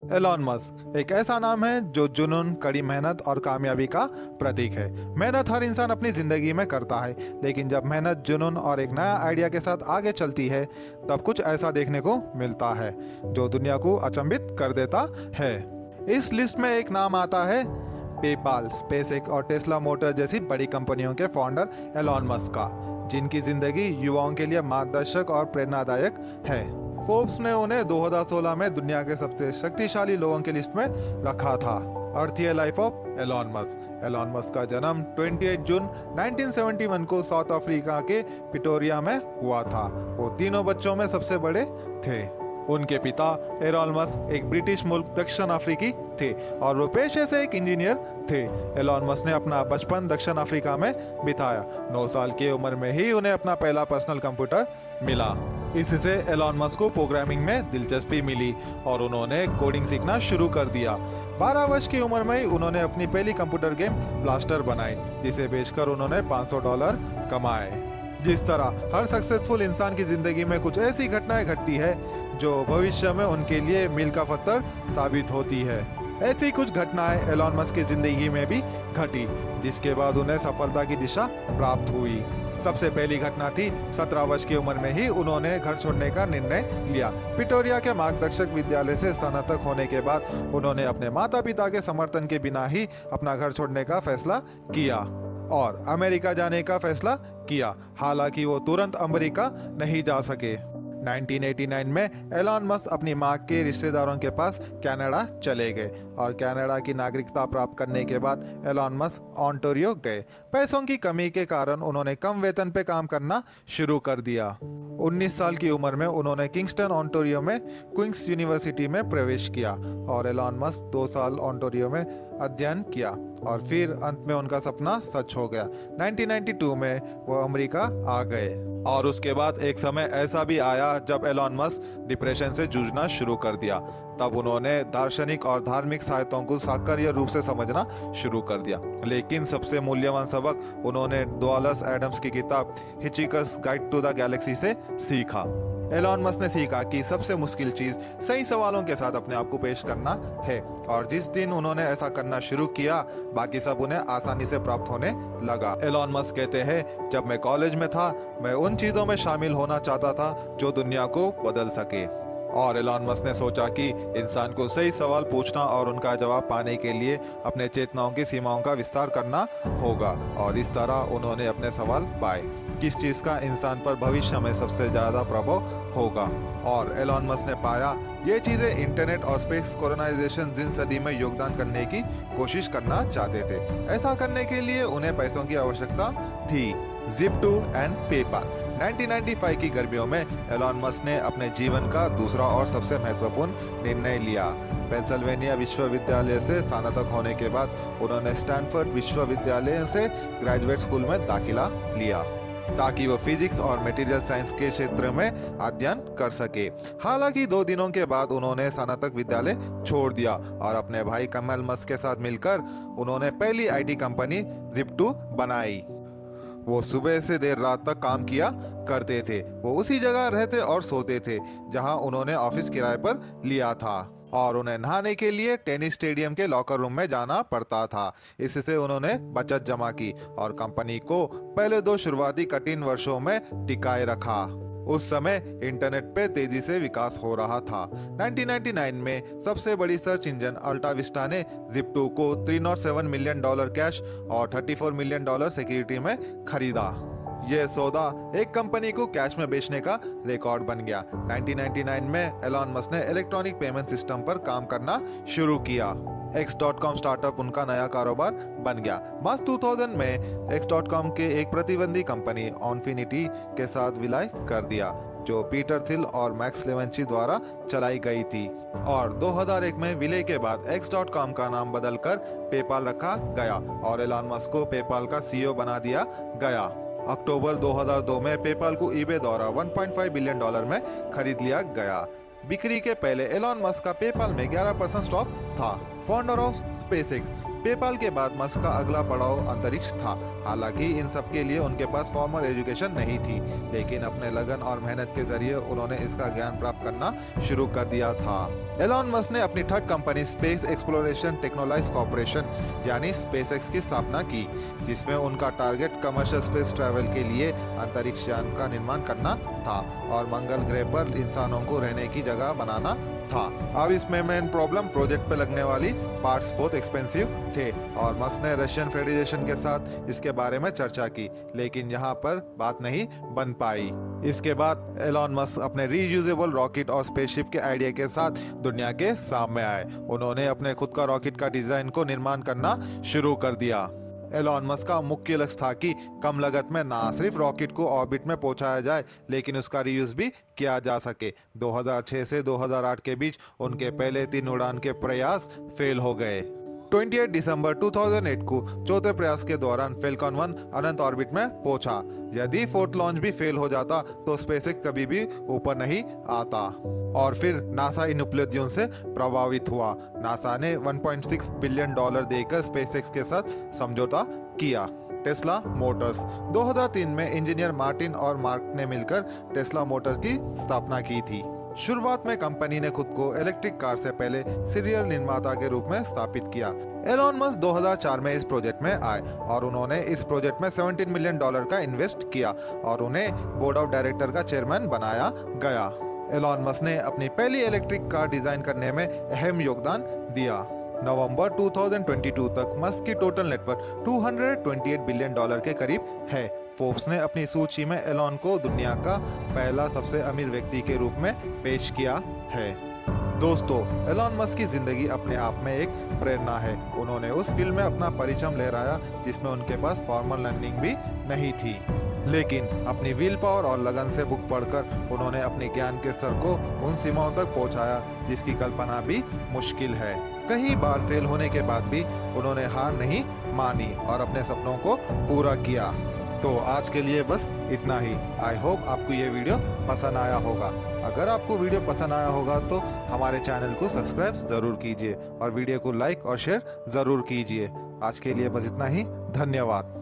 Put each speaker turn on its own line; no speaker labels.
Elon Musk एक ऐसा नाम है जो जुनून, कड़ी मेहनत और कामयाबी का प्रतीक है। मेहनत हर इंसान अपनी जिंदगी में करता है, लेकिन जब मेहनत, जुनून और एक नया आइडिया के साथ आगे चलती है, तब कुछ ऐसा देखने को मिलता है जो दुनिया को अचंभित कर देता है। इस लिस्ट में एक नाम आता है पेपाल, स्पेसएक्स और टेस्ला मोटर जैसी बड़ी कंपनियों के फाउंडर एलॉन मस्क का, जिनकी जिंदगी युवाओं के लिए मार्गदर्शक और प्रेरणादायक है। फोर्ब्स ने उन्हें 2016 में दुनिया के सबसे शक्तिशाली लोगों की लिस्ट में रखा था। Early life of Elon Musk. Elon Musk का जन्म 28 जून 1971 को साउथ अफ्रीका के पिटोरिया में हुआ था। वो तीनों बच्चों में सबसे बड़े थे। उनके पिता एलॉन मस्क एक ब्रिटिश मुल्क दक्षिण अफ्रीकी थे और वो पेशे से एक इंजीनियर थे। एलॉन मस्क ने अपना बचपन दक्षिण अफ्रीका में बिताया। 9 साल की उम्र में ही उन्हें अपना पहला पर्सनल कंप्यूटर मिला। इससे एलॉन मस्क को प्रोग्रामिंग में दिलचस्पी मिली और उन्होंने कोडिंग सीखना शुरू कर दिया। 12 वर्ष की उम्र में ही उन्होंने अपनी पहली कंप्यूटर गेम ब्लास्टर बनाई, जिसे बेचकर उन्होंने $500 कमाए। जिस तरह हर सक्सेसफुल इंसान की जिंदगी में कुछ ऐसी घटनाएं घटती है जो भविष्य में उनके लिए मील का पत्थर साबित होती है। ऐसी कुछ घटनाएं एलॉन मस्क की जिंदगी में भी घटी, जिसके बाद उन्हें सफलता की दिशा प्राप्त हुई। सबसे पहली घटना थी 17 वर्ष की उम्र में ही उन्होंने घर छोड़ने का निर्णय लिया। पिटोरिया के मार्गदर्शक विद्यालय से स्नातक होने के बाद उन्होंने अपने माता पिता के समर्थन के बिना ही अपना घर छोड़ने का फैसला किया और अमेरिका जाने का फैसला किया। हालांकि वो तुरंत अमेरिका नहीं जा सके। 1989 में एलॉन मस्क अपनी मां के रिश्तेदारों के पास कनाडा चले गए और कनाडा की नागरिकता प्राप्त करने के बाद एलॉन मस्क ओंटारियो गए। पैसों की कमी के कारण उन्होंने कम वेतन पे काम करना शुरू कर दिया। 19 साल की उम्र में उन्होंने किंगस्टन ओंटारियो में क्वींस यूनिवर्सिटी में प्रवेश किया और एलॉन मस्क 2 साल ओंटारियो में अध्ययन किया और फिर अंत में उनका सपना सच हो गया। 1992 में वो अमेरिका आ गए और उसके बाद एक समय ऐसा भी आया जब एलॉन मस्क डिप्रेशन से जूझना शुरू कर दिया। तब उन्होंने दार्शनिक और धार्मिक साहित्यों को साकर्य रूप से समझना शुरू कर दिया। लेकिन सबसे मूल्यवान सबक उन्होंने डगलस एडम्स की किताब हिचहिकर्स गाइड टू द गैलेक्सी से सीखा। एलॉन मस्क ने सीखा कि सबसे मुश्किल चीज सही सवालों के साथ अपने आप को पेश करना है और जिस दिन उन्होंने ऐसा करना शुरू किया, बाकी सब उन्हें आसानी से प्राप्त होने लगा। एलॉन मस्क कहते हैं, जब मैं कॉलेज में था, मैं उन चीजों में शामिल होना चाहता था जो दुनिया को बदल सके। और एलॉन मस्क ने सोचा कि इंसान को सही सवाल पूछना और उनका जवाब पाने के लिए अपने चेतनाओं की सीमाओं का विस्तार करना होगा और इस तरह उन्होंने अपने सवाल पाए, किस चीज का इंसान पर भविष्य में सबसे ज्यादा प्रभाव होगा। और एलॉन मस्क ने पाया ये चीजें इंटरनेट और स्पेस कोलोनाइजेशन जिन सदी में योगदान करने की कोशिश करना चाहते थे। ऐसा करने के लिए उन्हें पैसों की आवश्यकता थी। Zip2 and PayPal. 1995 की गर्मियों में एलॉन मस्क ने अपने जीवन का दूसरा और सबसे महत्वपूर्ण निर्णय लिया। पेंसिल्वेनिया विश्वविद्यालय से स्नातक होने के बाद उन्होंने स्टैनफोर्ड विश्वविद्यालय से ग्रेजुएट स्कूल में दाखिला लिया ताकि वो फिजिक्स और मटेरियल साइंस के क्षेत्र में अध्ययन कर सके। हालांकि 2 दिनों के बाद उन्होंने स्नातक विद्यालय छोड़ दिया और अपने भाई कमल मस्क के साथ मिलकर उन्होंने पहली आईटी कंपनी Zip2 बनाई। वो सुबह से देर रात तक काम किया करते थे। वो उसी जगह रहते और सोते थे जहां उन्होंने ऑफिस किराए पर लिया था और उन्हें नहाने के लिए टेनिस स्टेडियम के लॉकर रूम में जाना पड़ता था। इससे उन्होंने बचत जमा की और कंपनी को पहले 2 शुरुआती कठिन वर्षों में टिकाए रखा। उस समय इंटरनेट पे तेजी से विकास हो रहा था। 1999 में सबसे बड़ी सर्च इंजन अल्टा विस्टा ने Zip2 को $307 मिलियन कैश और $34 मिलियन सिक्योरिटी में खरीदा। यह सौदा एक कंपनी को कैश में बेचने का रिकॉर्ड बन गया। 1999 में एलॉन मस्क ने इलेक्ट्रॉनिक पेमेंट सिस्टम पर काम करना शुरू किया। X.com स्टार्टअप उनका नया कारोबार बन गया। मार्च 2000 में X.com के एक प्रतिद्वंदी कंपनी ऑनफिनिटी के साथ विलय कर दिया, जो पीटर थिल और मैक्स लेवेंची द्वारा चलाई गई थी। और 2001 में विलय के बाद X.com का नाम बदलकर पेपाल रखा गया और एलॉन मस्क को पेपाल का सीईओ बना दिया गया। अक्टूबर 2002 में पेपाल को ईबे द्वारा $1.5 बिलियन में खरीद लिया गया। बिक्री के पहले एलॉन मस्क का पेपाल में 11% स्टॉक था। Founder of SpaceX. पेपाल के बाद मस्क का अगला पड़ाव अंतरिक्ष था। हालांकि इन सब के लिए उनके पास फॉर्मल एजुकेशन नहीं थी, लेकिन अपने लगन और मेहनत के जरिए उन्होंने इसका ज्ञान प्राप्त करना शुरू कर दिया था। एलॉन मस्क ने अपनी third company space exploration technologies corporation यानी स्पेसएक्स की स्थापना की, जिसमें उनका टारगेट कमर्शियल स्पेस ट्रैवल के लिए अंतरिक्ष यान का निर्माण करना था और मंगल ग्रह पर इंसानों को रहने की जगह बनाना था। अब इसमें मेन प्रॉब्लम प्रोजेक्ट पे लगने वाली पार्ट्स बहुत एक्सपेंसिव थे और मस्क ने रशियन फेडरेशन के साथ इसके बारे में चर्चा की, लेकिन यहाँ पर बात नहीं बन पाई। इसके बाद एलॉन मस्क अपने रीयूजेबल रॉकेट और स्पेसशिप के आइडिया के साथ दुनिया के सामने आए। उन्होंने अपने खुद का रॉकेट का डिजाइन को निर्माण करना शुरू कर दिया। एलॉन मस्क का मुख्य लक्ष्य था कि कम लागत में ना सिर्फ रॉकेट को ऑर्बिट में पहुंचाया जाए, लेकिन उसका रीयूज भी किया जा सके। 2006 से 2008 के बीच उनके पहले 3 उड़ान के प्रयास फेल हो गए। 28 दिसंबर 2008 को चौथे प्रयास के दौरान फैल्कन 1 अनंत ऑर्बिट में पहुंचा। यदि फोर्थ लॉन्च भी फेल हो जाता तो स्पेसएक्स कभी भी ऊपर नहीं आता। और फिर नासा इन उपलब्धियों से प्रभावित हुआ। नासा ने $1.6 बिलियन देकर स्पेसएक्स के साथ समझौता किया। टेस्ला मोटर्स 2003 में इंजीनियर मार्टिन और मार्क ने मिलकर टेस्ला मोटर्स की स्थापना की थी। शुरुआत में कंपनी ने खुद को इलेक्ट्रिक कार से पहले सीरियल निर्माता के रूप में स्थापित किया। एलॉन मस्क 2004 में इस प्रोजेक्ट में आए और उन्होंने इस प्रोजेक्ट में $17 मिलियन का इन्वेस्ट किया और उन्हें बोर्ड ऑफ डायरेक्टर का चेयरमैन बनाया गया। एलॉन मस्क ने अपनी पहली इलेक्ट्रिक कार डिजाइन करने में अहम योगदान दिया। नवंबर 2022 तक मस्क की टोटल नेटवर्थ $228 बिलियन के करीब है। फोर्ब्स ने अपनी सूची में एलॉन को दुनिया का पहला सबसे अमीर व्यक्ति के रूप में पेश किया है। दोस्तों, एलॉन मस्क की जिंदगी अपने आप में एक प्रेरणा है। उन्होंने उस फील्ड में अपना परिचय लहराया जिसमें उनके पास फॉर्मल लर्निंग भी नहीं थी, लेकिन अपनी व्हील पावर और लगन से बुक पढ़कर उन्होंने अपने ज्ञान के स्तर को उन सीमाओं तक पहुंचाया जिसकी कल्पना भी मुश्किल है। कई बार फेल होने के बाद भी उन्होंने हार नहीं मानी और अपने सपनों को पूरा किया। तो आज के लिए बस इतना ही। आई होप आपको ये वीडियो पसंद आया होगा। अगर आपको वीडियो पसंद आया होगा तो हमारे चैनल को सब्सक्राइब जरूर कीजिए और वीडियो को लाइक और शेयर जरूर कीजिए। आज के लिए बस इतना ही। धन्यवाद।